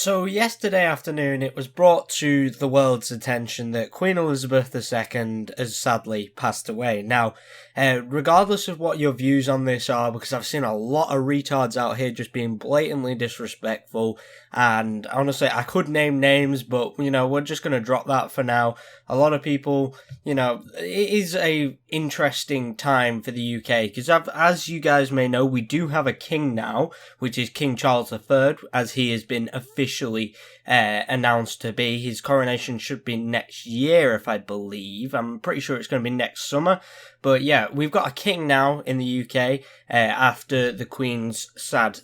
So yesterday afternoon it was brought to the world's attention that Queen Elizabeth II has sadly passed away. Now, regardless of what your views on this are, because I've seen a lot of retards out here just being blatantly disrespectful, and honestly I could name names, but we're just going to drop that for now. A lot of people, it is a interesting time for the UK, because as you guys may know, we do have a king now, which is King Charles III, as he has been officially announced to be. His coronation should be next year, if I believe. I'm pretty sure it's going to be next summer. But yeah, we've got a king now in the UK after the Queen's sad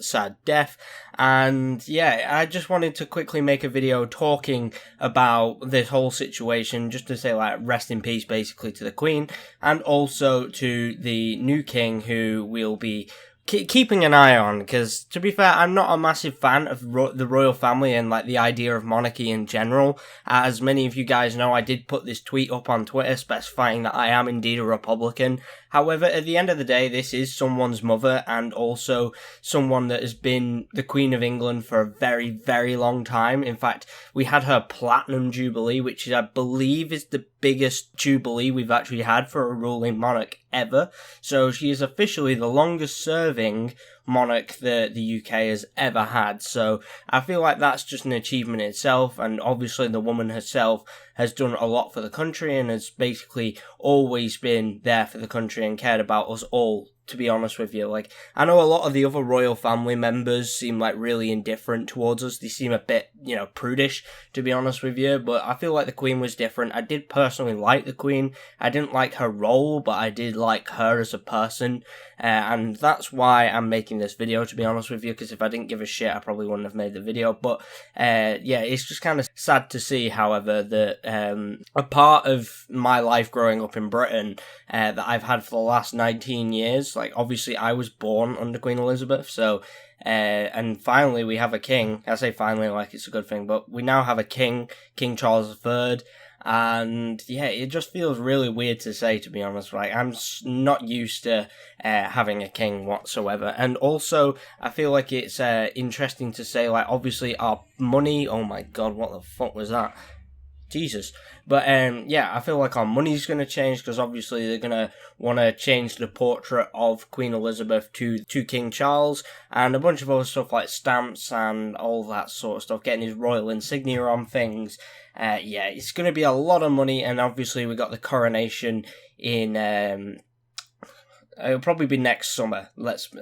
death. And yeah, I just wanted to quickly make a video talking about this whole situation, just to say, like, rest in peace basically to the Queen, and also to the new king who we'll be keeping an eye on, because to be fair, I'm not a massive fan of the royal family and like the idea of monarchy in general. As many of you guys know, I did put this tweet up on Twitter specifying that I am indeed a Republican. However, at the end of the day, this is someone's mother, and also someone that has been the Queen of England for a very, very long time. In fact, we had her Platinum Jubilee, which I believe is the biggest Jubilee we've actually had for a ruling monarch ever. So she is officially the longest serving monarch that the UK has ever had. So I feel like that's just an achievement in itself, and obviously the woman herself has done a lot for the country and has basically always been there for the country and cared about us all, to be honest with you. Like, I know a lot of the other royal family members seem like really indifferent towards us. They seem a bit, prudish, to be honest with you, but I feel like the Queen was different. I did personally like the Queen. I didn't like her role, but I did like her as a person, and that's why I'm making this video, to be honest with you, because if I didn't give a shit, I probably wouldn't have made the video. But yeah, it's just kind of sad to see, however, that a part of my life growing up in Britain that I've had for the last 19 years, like, obviously I was born under Queen Elizabeth, so and finally we have a king. I say finally like it's a good thing, but we now have a king, King Charles III. And yeah, it just feels really weird to say, to be honest. Like, I'm not used to having a king whatsoever. And also, I feel like it's interesting to say, like, obviously our money, oh my god, what the fuck was that? Jesus. But yeah, I feel like our money's going to change, because obviously they're going to want to change the portrait of Queen Elizabeth to King Charles, and a bunch of other stuff like stamps and all that sort of stuff, getting his royal insignia on things. Yeah, it's going to be a lot of money, and obviously we got the coronation in it'll probably be next summer.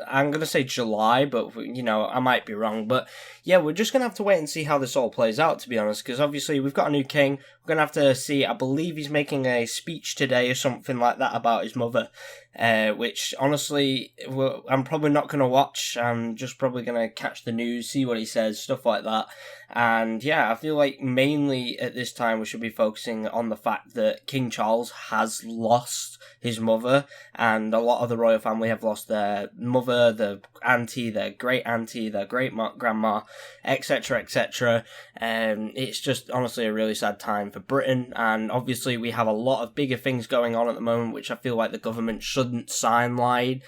I'm going to say July, but, I might be wrong. But, yeah, we're just going to have to wait and see how this all plays out, to be honest, because obviously we've got a new king. We're going to have to see, I believe he's making a speech today or something like that about his mother, which, honestly, I'm probably not going to watch. I'm just probably going to catch the news, see what he says, stuff like that. And, yeah, I feel like mainly at this time we should be focusing on the fact that King Charles has lost his mother, and a lot of the royal family have lost their mother, their auntie, their great auntie, their great grandma, etc., etc. It's just honestly a really sad time for Britain, and obviously we have a lot of bigger things going on at the moment, which I feel like the government shouldn't sideline.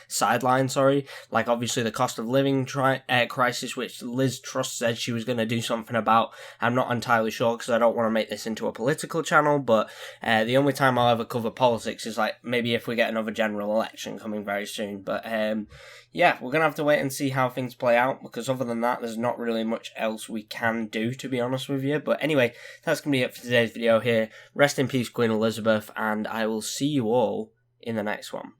Like, obviously the cost of living crisis, which Liz Truss said she was going to do something about. I'm not entirely sure, because I don't want to make this into a political channel, but the only time I'll ever cover politics is like maybe if we get another general election coming very soon. But yeah, we're going to have to wait and see how things play out, because other than that, there's not really much else we can do, to be honest with you. But anyway, that's going to be it for today's video here. Rest in peace, Queen Elizabeth, and I will see you all in the next one.